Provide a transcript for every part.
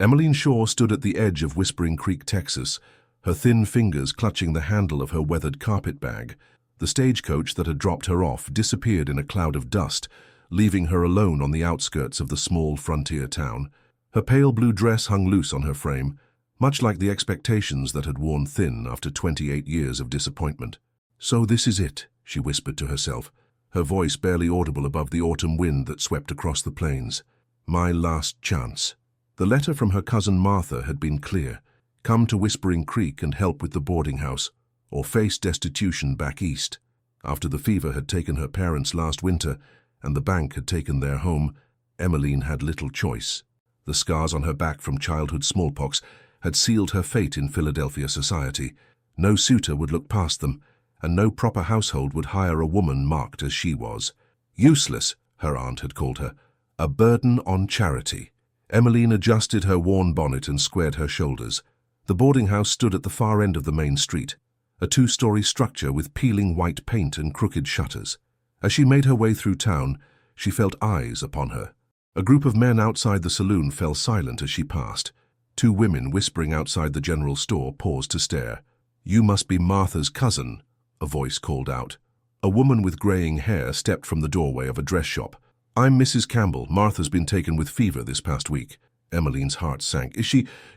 Emmeline Shaw stood at the edge of Whispering Creek, Texas, her thin fingers clutching the handle of her weathered carpet bag. The stagecoach that had dropped her off disappeared in a cloud of dust, leaving her alone on the outskirts of the small frontier town. Her pale blue dress hung loose on her frame, much like the expectations that had worn thin after 28 years of disappointment. "So this is it," she whispered to herself, her voice barely audible above the autumn wind that swept across the plains. "My last chance." The letter from her cousin Martha had been clear: come to Whispering Creek and help with the boarding house, or face destitution back east. After the fever had taken her parents last winter and the bank had taken their home, Emmeline had little choice. The scars on her back from childhood smallpox had sealed her fate in Philadelphia society. No suitor would look past them, and no proper household would hire a woman marked as she was. Useless, her aunt had called her, a burden on charity. Emmeline adjusted her worn bonnet and squared her shoulders. The boarding house stood at the far end of the main street, a two-story structure with peeling white paint and crooked shutters. As she made her way through town, she felt eyes upon her. A group of men outside the saloon fell silent as she passed. Two women whispering outside the general store paused to stare. "You must be Martha's cousin," a voice called out. A woman with graying hair stepped from the doorway of a dress shop. "I'm Mrs. Campbell. Martha's been taken with fever this past week." Emmeline's heart sank.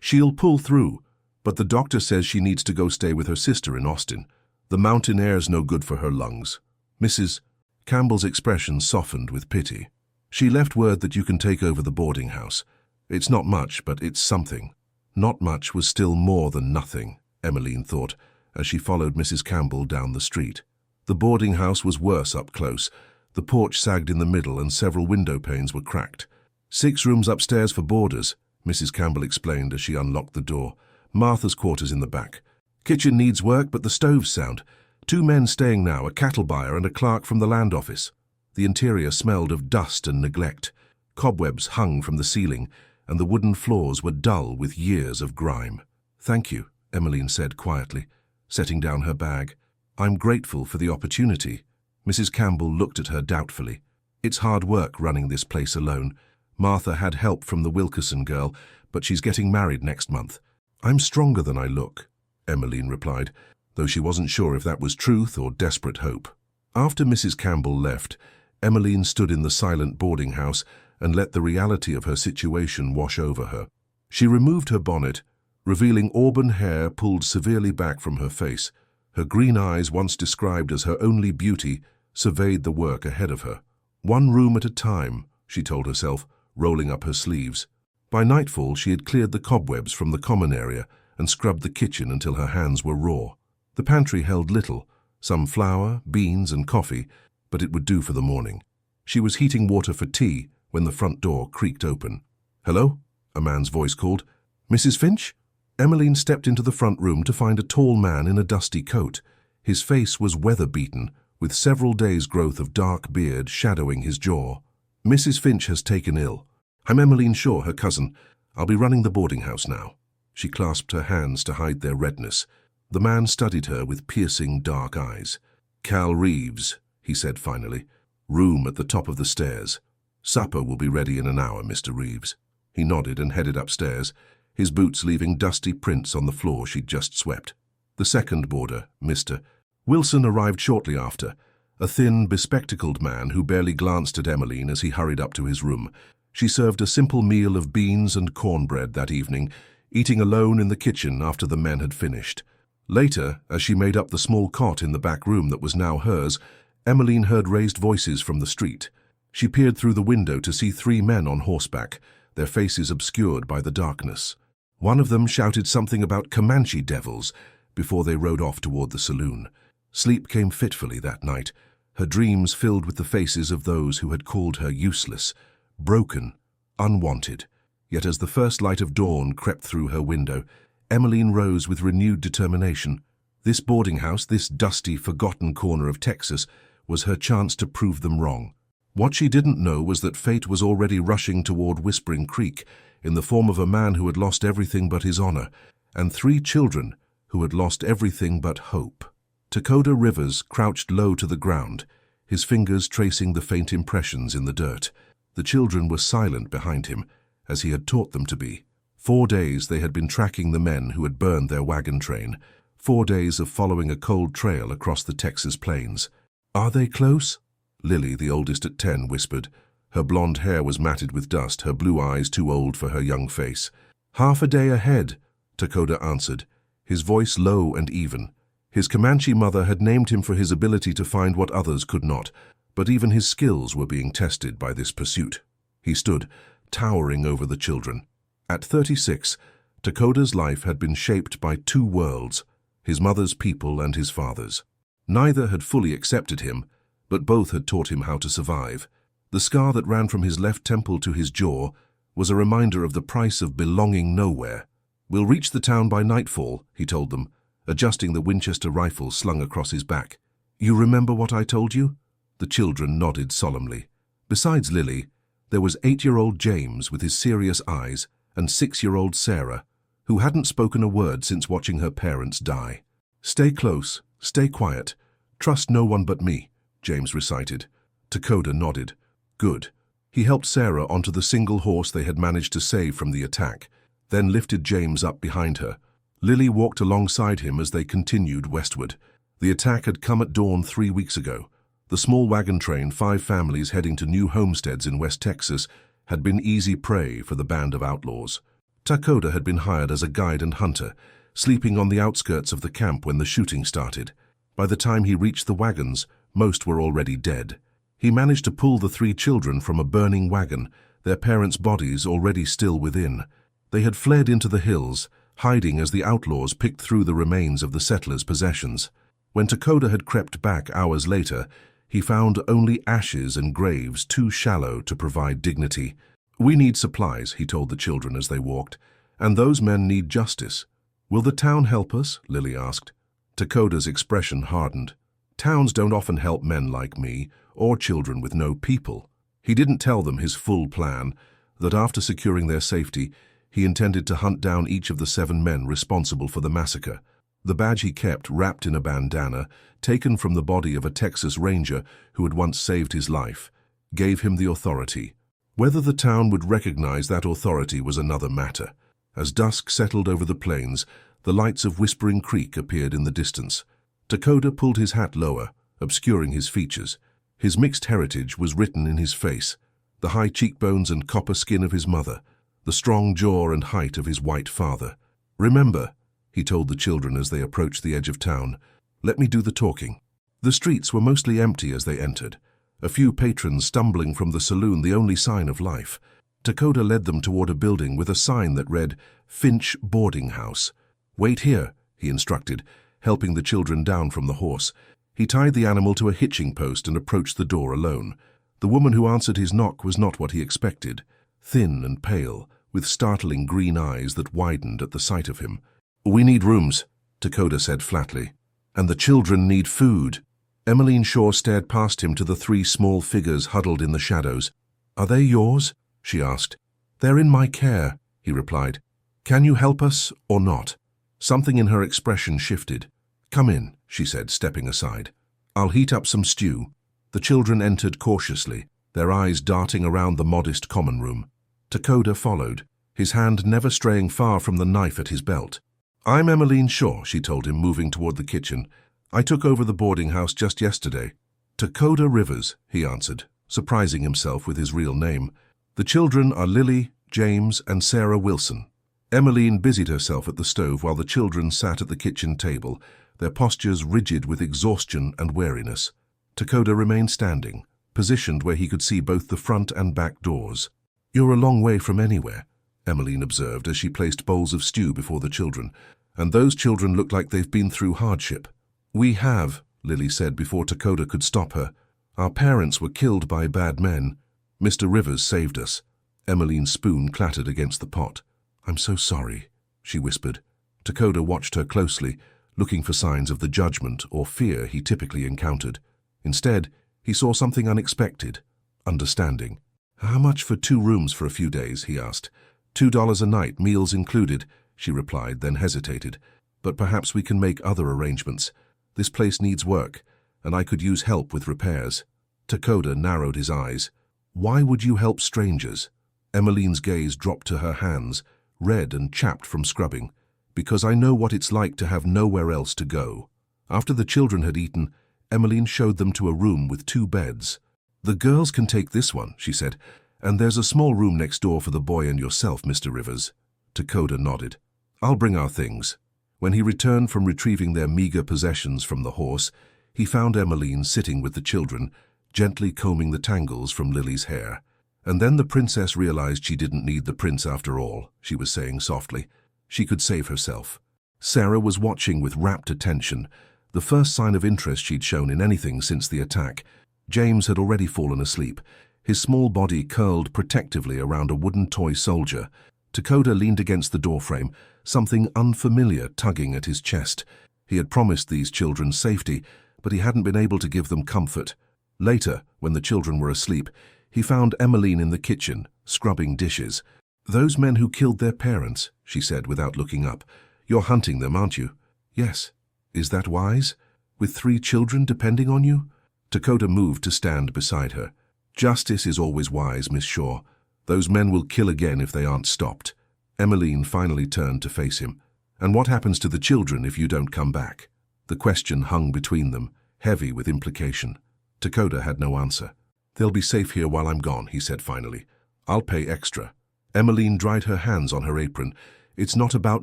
She'll pull through, but the doctor says she needs to go stay with her sister in Austin. The mountain air's no good for her lungs." Mrs. Campbell's expression softened with pity. "She left word that you can take over the boarding house. It's not much, but it's something." Not much was still more than nothing, Emmeline thought, as she followed Mrs. Campbell down the street. The boarding house was worse up close. The porch sagged in the middle and several window panes were cracked. 6 rooms upstairs for boarders," Mrs. Campbell explained as she unlocked the door. "Martha's quarters in the back. Kitchen needs work, but the stove's sound. 2 men staying now, a cattle buyer and a clerk from the land office." The interior smelled of dust and neglect. Cobwebs hung from the ceiling, and the wooden floors were dull with years of grime. "Thank you," Emmeline said quietly, setting down her bag. "I'm grateful for the opportunity." Mrs. Campbell looked at her doubtfully. "It's hard work running this place alone. Martha had help from the Wilkerson girl, but she's getting married next month." "I'm stronger than I look," Emmeline replied, though she wasn't sure if that was truth or desperate hope. After Mrs. Campbell left, Emmeline stood in the silent boarding house and let the reality of her situation wash over her. She removed her bonnet, revealing auburn hair pulled severely back from her face. Her green eyes, once described as her only beauty, surveyed the work ahead of her. "One room at a time," she told herself, rolling up her sleeves. By nightfall, she had cleared the cobwebs from the common area and scrubbed the kitchen until her hands were raw. The pantry held little, some flour, beans, and coffee, but it would do for the morning. She was heating water for tea when the front door creaked open. "Hello?" a man's voice called. "Mrs. Finch?" Emmeline stepped into the front room to find a tall man in a dusty coat. His face was weather-beaten, with several days' growth of dark beard shadowing his jaw. "Mrs. Finch has taken ill. I'm Emmeline Shaw, her cousin. I'll be running the boarding house now." She clasped her hands to hide their redness. The man studied her with piercing dark eyes. "Cal Reeves," he said finally. "Room at the top of the stairs. Supper will be ready in an hour, Mr. Reeves." He nodded and headed upstairs, his boots leaving dusty prints on the floor she'd just swept. The second boarder, Mr. Wilson, arrived shortly after, a thin, bespectacled man who barely glanced at Emmeline as he hurried up to his room. She served a simple meal of beans and cornbread that evening, eating alone in the kitchen after the men had finished. Later, as she made up the small cot in the back room that was now hers, Emmeline heard raised voices from the street. She peered through the window to see 3 men on horseback, their faces obscured by the darkness. One of them shouted something about Comanche devils before they rode off toward the saloon. Sleep came fitfully that night, her dreams filled with the faces of those who had called her useless, broken, unwanted. Yet as the first light of dawn crept through her window, Emmeline rose with renewed determination. This boarding house, this dusty, forgotten corner of Texas, was her chance to prove them wrong. What she didn't know was that fate was already rushing toward Whispering Creek in the form of a man who had lost everything but his honor, and 3 children who had lost everything but hope. Dakota Rivers crouched low to the ground, his fingers tracing the faint impressions in the dirt. The children were silent behind him, as he had taught them to be. 4 days they had been tracking the men who had burned their wagon train. 4 days of following a cold trail across the Texas plains. "Are they close?" Lily, the oldest at 10, whispered. Her blonde hair was matted with dust, her blue eyes too old for her young face. "Half a day ahead," Takoda answered, his voice low and even. His Comanche mother had named him for his ability to find what others could not, but even his skills were being tested by this pursuit. He stood, towering over the children. At 36, Takoda's life had been shaped by 2 worlds, his mother's people and his father's. Neither had fully accepted him, but both had taught him how to survive. The scar that ran from his left temple to his jaw was a reminder of the price of belonging nowhere. "We'll reach the town by nightfall," he told them, adjusting the Winchester rifle slung across his back. "You remember what I told you?" The children nodded solemnly. Besides Lily, there was 8-year-old James with his serious eyes and 6-year-old Sarah, who hadn't spoken a word since watching her parents die. "Stay close, stay quiet, trust no one but me," James recited. Takoda nodded. "Good." He helped Sarah onto the single horse they had managed to save from the attack, then lifted James up behind her. Lily walked alongside him as they continued westward. The attack had come at dawn 3 weeks ago. The small wagon train, 5 families heading to new homesteads in West Texas, had been easy prey for the band of outlaws. Takoda had been hired as a guide and hunter, sleeping on the outskirts of the camp when the shooting started. By the time he reached the wagons, most were already dead. He managed to pull the 3 children from a burning wagon, their parents' bodies already still within. They had fled into the hills, hiding as the outlaws picked through the remains of the settlers' possessions. When Takoda had crept back hours later, he found only ashes and graves too shallow to provide dignity. "We need supplies," he told the children as they walked, "and those men need justice." "Will the town help us?" Lily asked. Takoda's expression hardened. "Towns don't often help men like me, or children with no people." He didn't tell them his full plan, that after securing their safety, he intended to hunt down each of the 7 men responsible for the massacre. The badge he kept, wrapped in a bandana, taken from the body of a Texas Ranger who had once saved his life, gave him the authority. Whether the town would recognize that authority was another matter. As dusk settled over the plains, the lights of Whispering Creek appeared in the distance. Takoda pulled his hat lower, obscuring his features. His mixed heritage was written in his face, the high cheekbones and copper skin of his mother, the strong jaw and height of his white father. "Remember," he told the children as they approached the edge of town, "let me do the talking." The streets were mostly empty as they entered, a few patrons stumbling from the saloon, the only sign of life. Takoda led them toward a building with a sign that read, "Finch Boarding House." "Wait here," he instructed, helping the children down from the horse. He tied the animal to a hitching post and approached the door alone. The woman who answered his knock was not what he expected. Thin and pale, with startling green eyes that widened at the sight of him. "We need rooms," Takoda said flatly. "And the children need food." Emmeline Shaw stared past him to the 3 small figures huddled in the shadows. "Are they yours?" she asked. "They're in my care," he replied. "Can you help us or not?" Something in her expression shifted. "Come in," she said, stepping aside. "I'll heat up some stew." The children entered cautiously, their eyes darting around the modest common room. Takoda followed, his hand never straying far from the knife at his belt. "I'm Emmeline Shaw," she told him, moving toward the kitchen. "I took over the boarding house just yesterday." "Takoda Rivers," he answered, surprising himself with his real name. "The children are Lily, James, and Sarah Wilson." Emmeline busied herself at the stove while the children sat at the kitchen table, their postures rigid with exhaustion and weariness. Takoda remained standing, positioned where he could see both the front and back doors. "You're a long way from anywhere," Emmeline observed as she placed bowls of stew before the children, "and those children look like they've been through hardship." "We have," Lily said before Takoda could stop her. "Our parents were killed by bad men. Mr. Rivers saved us." Emmeline's spoon clattered against the pot. "I'm so sorry," she whispered. Takoda watched her closely, looking for signs of the judgment or fear he typically encountered. Instead, he saw something unexpected: understanding. "How much for 2 rooms for a few days?" he asked. $2 a night, meals included," she replied, then hesitated. "But perhaps we can make other arrangements. This place needs work, and I could use help with repairs." Takoda narrowed his eyes. "Why would you help strangers?" Emmeline's gaze dropped to her hands, red and chapped from scrubbing, because I know what it's like to have nowhere else to go. After the children had eaten, Emmeline showed them to a room with 2 beds. "The girls can take this one," she said, "and there's a small room next door for the boy and yourself, Mr. Rivers." Dakota nodded. "I'll bring our things." When he returned from retrieving their meager possessions from the horse, he found Emmeline sitting with the children, gently combing the tangles from Lily's hair. "And then the princess realized she didn't need the prince after all," she was saying softly. "She could save herself." Sarah was watching with rapt attention, the first sign of interest she'd shown in anything since the attack. James had already fallen asleep, his small body curled protectively around a wooden toy soldier. Dakota leaned against the doorframe, something unfamiliar tugging at his chest. He had promised these children safety, but he hadn't been able to give them comfort. Later, when the children were asleep, he found Emmeline in the kitchen, scrubbing dishes. "Those men who killed their parents," she said without looking up. "You're hunting them, aren't you?" "Yes." "Is that wise? With 3 children depending on you?" Dakota moved to stand beside her. "Justice is always wise, Miss Shaw. Those men will kill again if they aren't stopped." Emmeline finally turned to face him. "And what happens to the children if you don't come back?" The question hung between them, heavy with implication. Dakota had no answer. "They'll be safe here while I'm gone," he said finally. "I'll pay extra." Emmeline dried her hands on her apron. "It's not about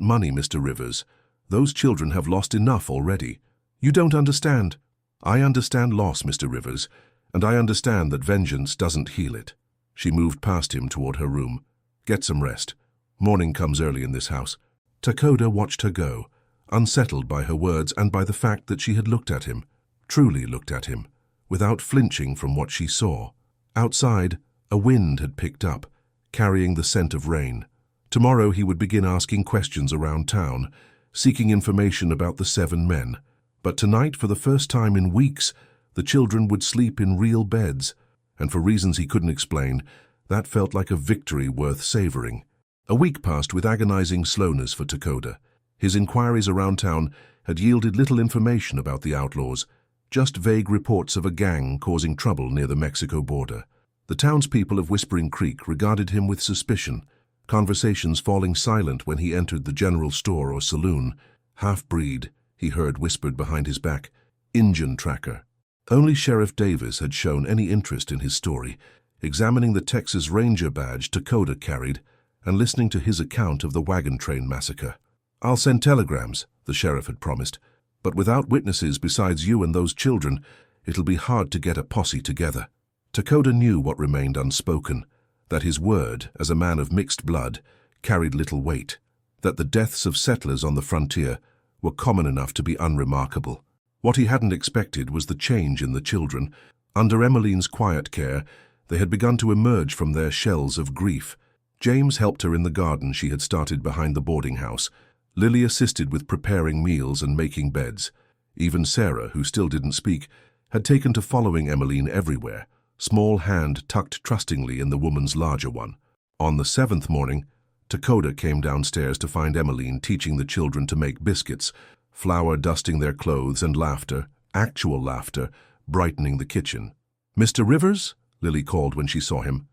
money, Mr. Rivers. Those children have lost enough already." "You don't understand." "I understand loss, Mr. Rivers, and I understand that vengeance doesn't heal it." She moved past him toward her room. "Get some rest. Morning comes early in this house." Dakota watched her go, unsettled by her words and by the fact that she had looked at him, truly looked at him, without flinching from what she saw. Outside, a wind had picked up, carrying the scent of rain. Tomorrow he would begin asking questions around town, seeking information about the 7 men. But tonight, for the first time in weeks, the children would sleep in real beds, and for reasons he couldn't explain, that felt like a victory worth savoring. A week passed with agonizing slowness for Dakota. His inquiries around town had yielded little information about the outlaws, just vague reports of a gang causing trouble near the Mexico border. The townspeople of Whispering Creek regarded him with suspicion, conversations falling silent when he entered the general store or saloon. "Half-breed," he heard whispered behind his back. "Injun tracker." Only Sheriff Davis had shown any interest in his story, examining the Texas Ranger badge Dakota carried and listening to his account of the wagon train massacre. "I'll send telegrams," the sheriff had promised, "but without witnesses besides you and those children, it'll be hard to get a posse together." Dakota knew what remained unspoken, that his word, as a man of mixed blood, carried little weight, that the deaths of settlers on the frontier were common enough to be unremarkable. What he hadn't expected was the change in the children. Under Emmeline's quiet care, they had begun to emerge from their shells of grief. James helped her in the garden she had started behind the boarding house. Lily assisted with preparing meals and making beds. Even Sarah, who still didn't speak, had taken to following Emmeline everywhere, small hand tucked trustingly in the woman's larger one. On the 7th morning, Dakota came downstairs to find Emmeline teaching the children to make biscuits, flour dusting their clothes and laughter, actual laughter, brightening the kitchen. "Mr. Rivers?" Lily called when she saw him.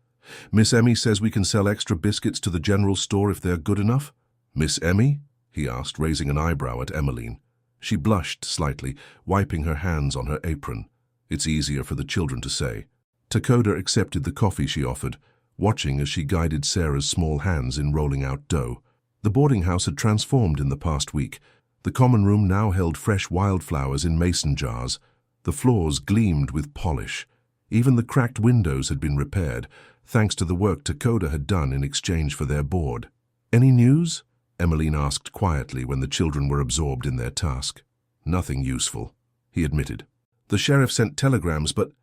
"Miss Emmy says we can sell extra biscuits to the general store if they're good enough." "Miss Emmy?" he asked, raising an eyebrow at Emmeline. She blushed slightly, wiping her hands on her apron. It's easier for the children to say. Dakota accepted the coffee she offered, watching as she guided Sarah's small hands in rolling out dough. The boarding house had transformed in the past week. The common room now held fresh wildflowers in mason jars. The floors gleamed with polish. Even the cracked windows had been repaired, thanks to the work Dakota had done in exchange for their board. "Any news?" Emmeline asked quietly when the children were absorbed in their task. "Nothing useful," he admitted. "The sheriff sent telegrams, but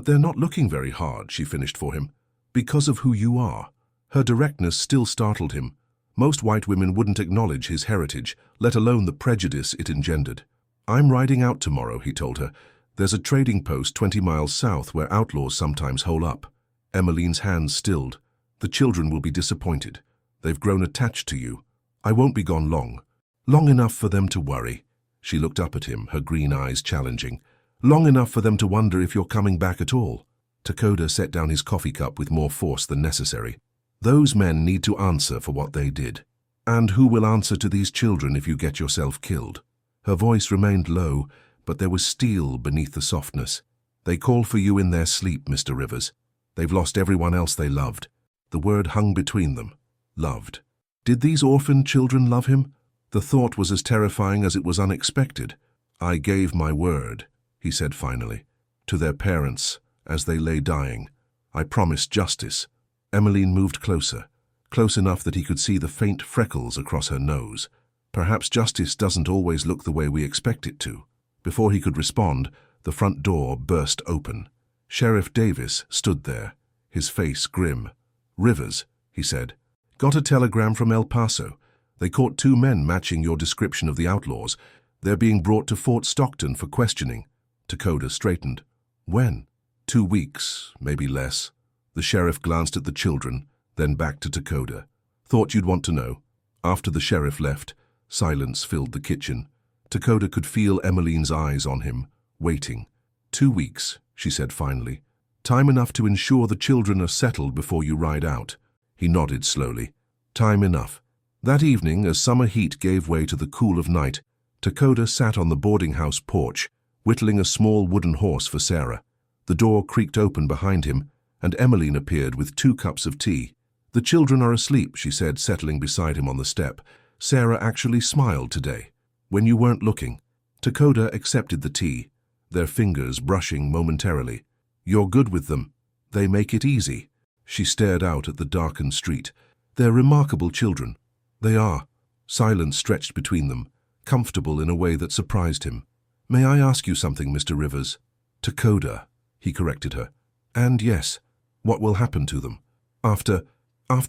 they're not looking very hard," she finished for him. "Because of who you are." Her directness still startled him. Most white women wouldn't acknowledge his heritage, let alone the prejudice it engendered. "I'm riding out tomorrow," he told her. "There's a trading post 20 miles south where outlaws sometimes hole up." Emmeline's hands stilled. "The children will be disappointed. They've grown attached to you. I won't be gone long. Long enough for them to worry." She looked up at him, her green eyes challenging. "Long enough for them to wonder if you're coming back at all." Dakota set down his coffee cup with more force than necessary. "Those men need to answer for what they did." And who will answer to these children if you get yourself killed? Her voice remained low, but there was steel beneath the softness. They call for you in their sleep, Mr. Rivers. They've lost everyone else they loved. The word hung between them. Loved. Did these orphaned children love him? The thought was as terrifying as it was unexpected. I gave my word, he said finally, to their parents as they lay dying. I promised justice. Emmeline moved closer, close enough that he could see the faint freckles across her nose. Perhaps justice doesn't always look the way we expect it to. Before he could respond, the front door burst open. Sheriff Davis stood there, his face grim. Rivers, he said. Got a telegram from El Paso. They caught 2 men matching your description of the outlaws. They're being brought to Fort Stockton for questioning. Dakota straightened. When? 2 weeks, maybe less. The sheriff glanced at the children, then back to Dakota. Thought you'd want to know. After the sheriff left, silence filled the kitchen. Dakota could feel Emmeline's eyes on him, waiting. 2 weeks, she said finally. Time enough to ensure the children are settled before you ride out. He nodded slowly. Time enough. That evening, as summer heat gave way to the cool of night, Dakota sat on the boarding house porch, whittling a small wooden horse for Sarah. The door creaked open behind him, and Emmeline appeared with 2 cups of tea. The children are asleep, she said, settling beside him on the step. Sarah actually smiled today. When you weren't looking. Dakota accepted the tea, their fingers brushing momentarily. You're good with them. They make it easy. She stared out at the darkened street. They're remarkable children. They are. Silence stretched between them, comfortable in a way that surprised him. May I ask you something, Mr. Rivers? Dakota, he corrected her. And yes, what will happen to them? After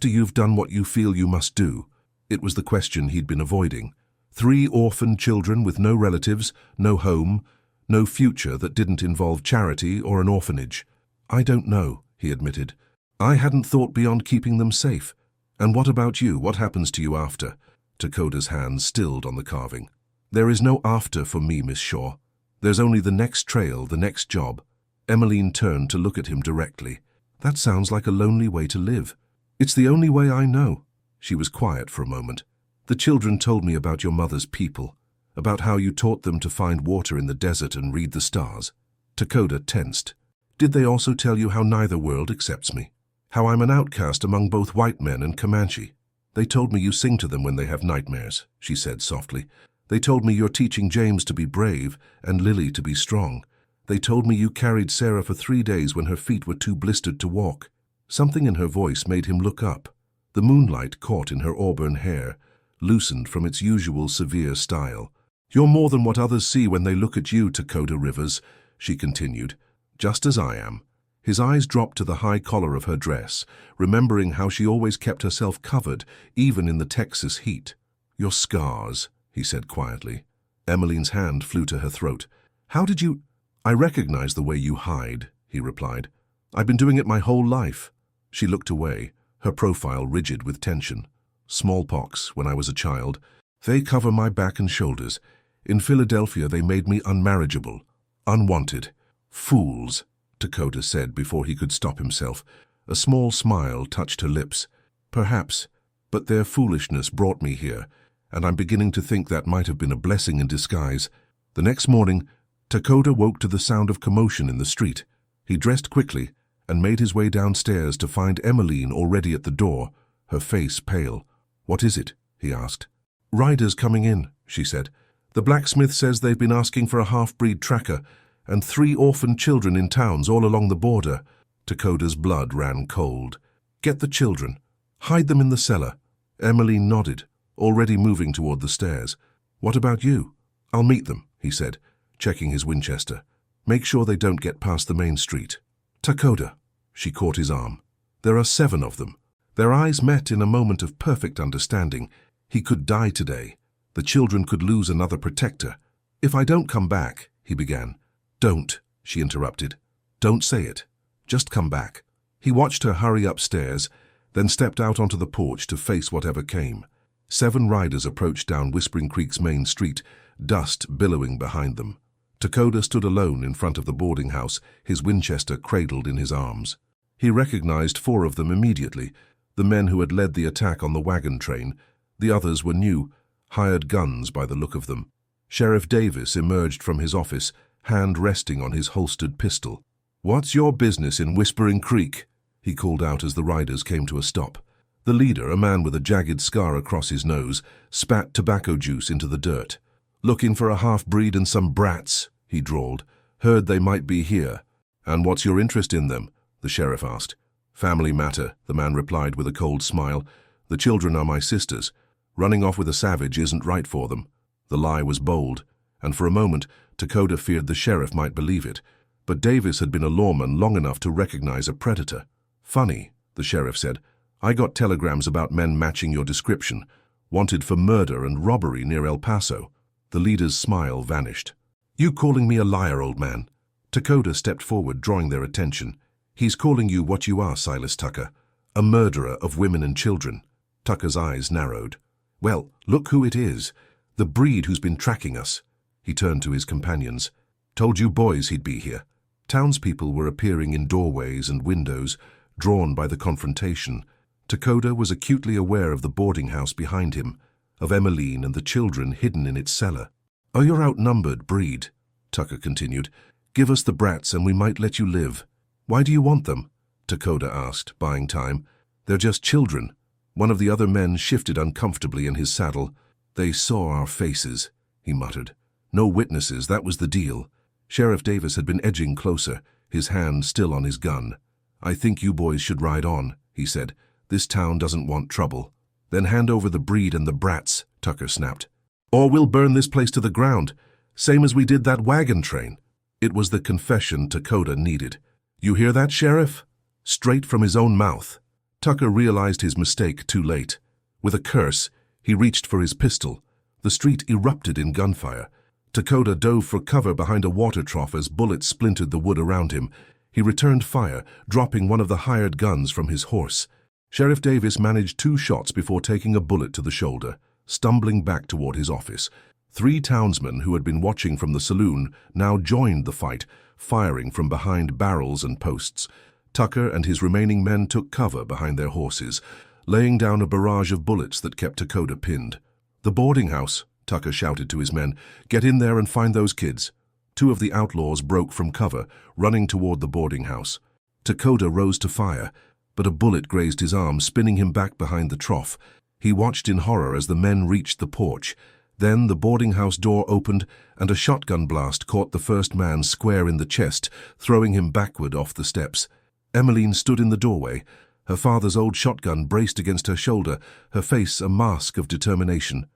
you've done what you feel you must do. It was the question he'd been avoiding. 3 orphaned children with no relatives, no home, no future that didn't involve charity or an orphanage. I don't know, he admitted. I hadn't thought beyond keeping them safe. And what about you? What happens to you after? Dakota's hands stilled on the carving. There is no after for me, Miss Shaw. There's only the next trail, the next job. Emmeline turned to look at him directly. That sounds like a lonely way to live. It's the only way I know. She was quiet for a moment. The children told me about your mother's people, about how you taught them to find water in the desert and read the stars. Dakota tensed. Did they also tell you how neither world accepts me? How I'm an outcast among both white men and Comanche? They told me you sing to them when they have nightmares, she said softly. They told me you're teaching James to be brave and Lily to be strong. They told me you carried Sarah for 3 days when her feet were too blistered to walk. Something in her voice made him look up. The moonlight caught in her auburn hair, loosened from its usual severe style. You're more than what others see when they look at you, Dakota Rivers, she continued, just as I am. His eyes dropped to the high collar of her dress, remembering how she always kept herself covered, even in the Texas heat. Your scars, he said quietly. Emmeline's hand flew to her throat. How did you— I recognize the way you hide, he replied. I've been doing it my whole life. She looked away, her profile rigid with tension. Smallpox, when I was a child. They cover my back and shoulders. In Philadelphia, they made me unmarriageable. Unwanted. Fools, Dakota said before he could stop himself. A small smile touched her lips. Perhaps, but their foolishness brought me here, and I'm beginning to think that might have been a blessing in disguise. The next morning, Dakota woke to the sound of commotion in the street. He dressed quickly and made his way downstairs to find Emmeline already at the door, her face pale. What is it? He asked. Riders coming in, she said. The blacksmith says they've been asking for a half-breed tracker and 3 orphaned children in towns all along the border. Dakota's blood ran cold. Get the children. Hide them in the cellar. Emmeline nodded, already moving toward the stairs. What about you? I'll meet them, he said, checking his Winchester. Make sure they don't get past the main street. Dakota, she caught his arm. There are 7 of them. Their eyes met in a moment of perfect understanding. He could die today. The children could lose another protector. If I don't come back, he began. Don't, she interrupted. Don't say it. Just come back. He watched her hurry upstairs, then stepped out onto the porch to face whatever came. 7 riders approached down Whispering Creek's main street, dust billowing behind them. Dakota stood alone in front of the boarding house, his Winchester cradled in his arms. He recognized 4 of them immediately, the men who had led the attack on the wagon train, The others were new, hired guns by the look of them. Sheriff Davis emerged from his office, hand resting on his holstered pistol. "What's your business in Whispering Creek?" he called out as the riders came to a stop. The leader, a man with a jagged scar across his nose, spat tobacco juice into the dirt. "Looking for a half-breed and some brats," he drawled. "Heard they might be here." "And what's your interest in them?" the sheriff asked. "Family matter," the man replied with a cold smile. "The children are my sisters. Running off with a savage isn't right for them." The lie was bold, and for a moment, Dakota feared the sheriff might believe it. But Davis had been a lawman long enough to recognize a predator. "Funny," the sheriff said. "I got telegrams about men matching your description, wanted for murder and robbery near El Paso." The leader's smile vanished. "You calling me a liar, old man?" Dakota stepped forward, drawing their attention. "He's calling you what you are, Silas Tucker, a murderer of women and children." Tucker's eyes narrowed. "Well, look who it is. The breed who's been tracking us." He turned to his companions. "Told you boys he'd be here." Townspeople were appearing in doorways and windows, drawn by the confrontation. Dakota was acutely aware of the boarding house behind him, of Emmeline and the children hidden in its cellar. "Oh, you're outnumbered, breed," Tucker continued. "Give us the brats and we might let you live." "Why do you want them?" Dakota asked, buying time. "They're just children." One of the other men shifted uncomfortably in his saddle. "They saw our faces," he muttered. "No witnesses, that was the deal." Sheriff Davis had been edging closer, his hand still on his gun. "I think you boys should ride on," he said. "This town doesn't want trouble." "Then hand over the breed and the brats," Tucker snapped. "Or we'll burn this place to the ground, same as we did that wagon train." It was the confession Dakota needed. "You hear that, Sheriff?" Straight from his own mouth. Tucker realized his mistake too late. With a curse, he reached for his pistol. The street erupted in gunfire. Dakota dove for cover behind a water trough as bullets splintered the wood around him. He returned fire, dropping one of the hired guns from his horse. Sheriff Davis managed 2 shots before taking a bullet to the shoulder, stumbling back toward his office. 3 townsmen who had been watching from the saloon now joined the fight, firing from behind barrels and posts. Tucker and his remaining men took cover behind their horses, laying down a barrage of bullets that kept Dakota pinned. "The boarding house," Tucker shouted to his men. "Get in there and find those kids." 2 of the outlaws broke from cover, running toward the boarding house. Dakota rose to fire, but a bullet grazed his arm, spinning him back behind the trough. He watched in horror as the men reached the porch. Then the boarding house door opened, and a shotgun blast caught the first man square in the chest, throwing him backward off the steps. Emmeline stood in the doorway, her father's old shotgun braced against her shoulder, her face a mask of determination.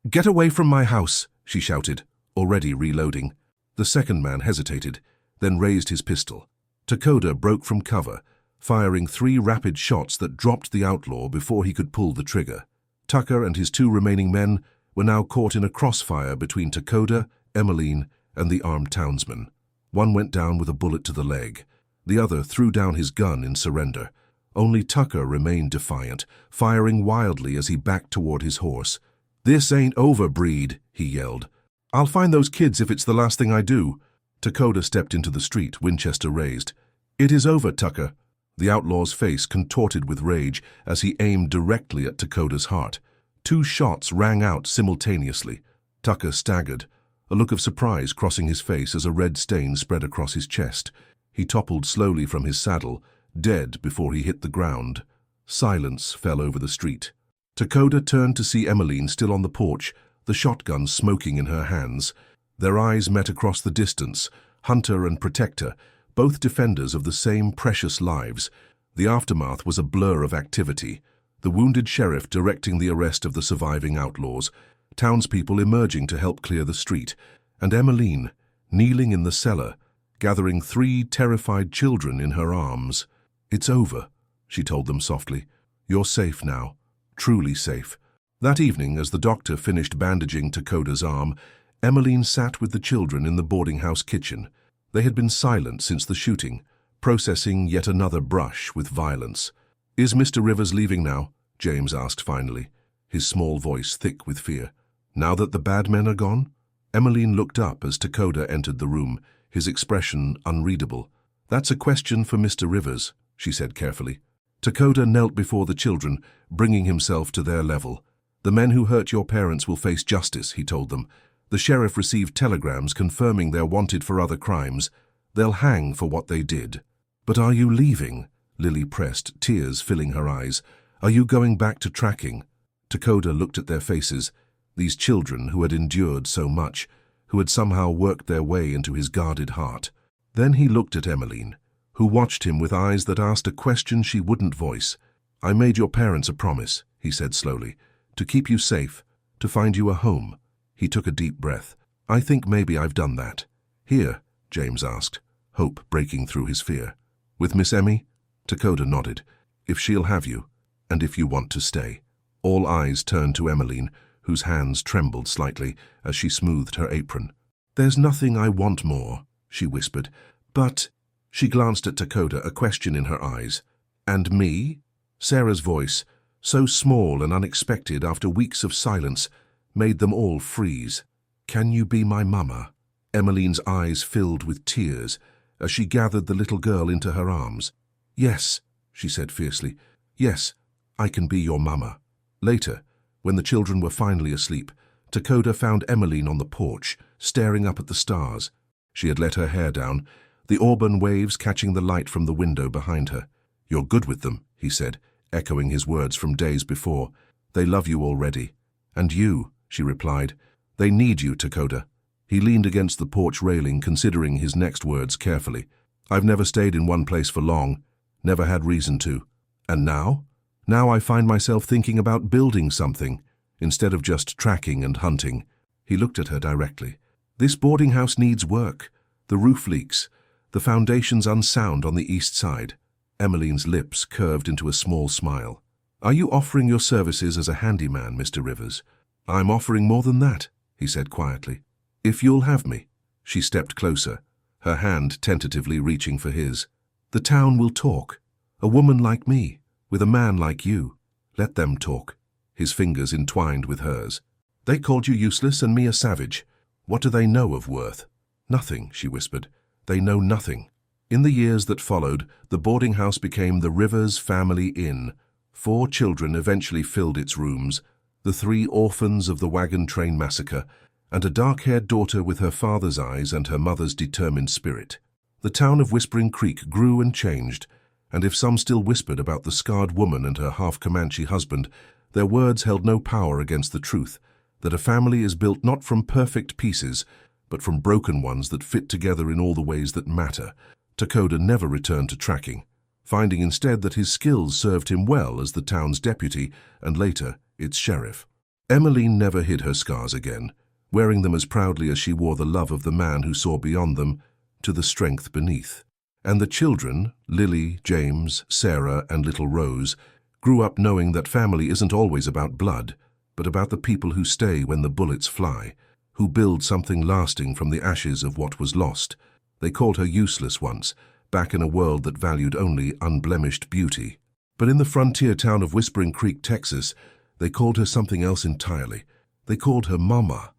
"Get away from my house," she shouted, already reloading. The second man hesitated, then raised his pistol. Dakota broke from cover, firing 3 rapid shots that dropped the outlaw before he could pull the trigger. Tucker and his 2 remaining men were now caught in a crossfire between Dakota, Emmeline, and the armed townsman. One went down with a bullet to the leg. The other threw down his gun in surrender. Only Tucker remained defiant, firing wildly as he backed toward his horse. "This ain't over, breed," he yelled. "I'll find those kids if it's the last thing I do." Dakota stepped into the street, Winchester raised. "It is over, Tucker." The outlaw's face contorted with rage as he aimed directly at Dakota's heart. 2 shots rang out simultaneously. Tucker staggered, a look of surprise crossing his face as a red stain spread across his chest. He toppled slowly from his saddle, dead before he hit the ground. Silence fell over the street. Dakota turned to see Emmeline still on the porch, the shotgun smoking in her hands. Their eyes met across the distance, hunter and protector, both defenders of the same precious lives. The aftermath was a blur of activity. The wounded sheriff directing the arrest of the surviving outlaws, townspeople emerging to help clear the street, and Emmeline, kneeling in the cellar, gathering 3 terrified children in her arms. "It's over," she told them softly. "You're safe now, truly safe." That evening, as the doctor finished bandaging Dakota's arm, Emmeline sat with the children in the boarding house kitchen. They had been silent since the shooting, processing yet another brush with violence. "Is Mr. Rivers leaving now?" James asked finally, his small voice thick with fear. "Now that the bad men are gone?" Emmeline looked up as Dakota entered the room, his expression unreadable. "That's a question for Mr. Rivers," she said carefully. Dakota knelt before the children, bringing himself to their level. The men who hurt your parents will face justice, he told them. The sheriff received telegrams confirming they're wanted for other crimes. They'll hang for what they did. But are you leaving? Lily pressed, tears filling her eyes. Are you going back to tracking? Takoda looked at their faces, these children who had endured so much, who had somehow worked their way into his guarded heart. Then he looked at Emmeline, who watched him with eyes that asked a question she wouldn't voice. I made your parents a promise, he said slowly, to keep you safe, to find you a home. He took a deep breath. I think maybe I've done that. Here, James asked, hope breaking through his fear. With Miss Emmy? Takoda nodded. If she'll have you, and if you want to stay. All eyes turned to Emmeline, whose hands trembled slightly as she smoothed her apron. There's nothing I want more, she whispered, but... She glanced at Takoda, a question in her eyes. And me? Sarah's voice, so small and unexpected after weeks of silence, made them all freeze. Can you be my mama? Emmeline's eyes filled with tears as she gathered the little girl into her arms. Yes, she said fiercely. Yes, I can be your mama. Later, when the children were finally asleep, Takoda found Emmeline on the porch, staring up at the stars. She had let her hair down, the auburn waves catching the light from the window behind her. You're good with them, he said, echoing his words from days before. They love you already. And you, she replied. They need you, Takoda. He leaned against the porch railing, considering his next words carefully. I've never stayed in one place for long, never had reason to. And now? Now I find myself thinking about building something, instead of just tracking and hunting. He looked at her directly. This boarding house needs work. The roof leaks. The foundation's unsound on the east side. Emmeline's lips curved into a small smile. Are you offering your services as a handyman, Mr. Rivers? I'm offering more than that, he said quietly. If you'll have me. She stepped closer, her hand tentatively reaching for his. The town will talk. A woman like me, with a man like you. Let them talk. His fingers entwined with hers. They called you useless and me a savage. What do they know of worth? Nothing, she whispered. They know nothing. In the years that followed, the boarding house became the Rivers Family Inn. 4 children eventually filled its rooms, the 3 orphans of the wagon train massacre, and a dark-haired daughter with her father's eyes and her mother's determined spirit. The town of Whispering Creek grew and changed, and if some still whispered about the scarred woman and her half-Comanche husband, their words held no power against the truth, that a family is built not from perfect pieces, but from broken ones that fit together in all the ways that matter. Takoda never returned to tracking, finding instead that his skills served him well as the town's deputy and later its sheriff. Emmeline never hid her scars again, wearing them as proudly as she wore the love of the man who saw beyond them to the strength beneath. And the children, Lily, James, Sarah, and little Rose, grew up knowing that family isn't always about blood, but about the people who stay when the bullets fly, who build something lasting from the ashes of what was lost. They called her useless once, back in a world that valued only unblemished beauty. But in the frontier town of Whispering Creek, Texas, they called her something else entirely. They called her Mama.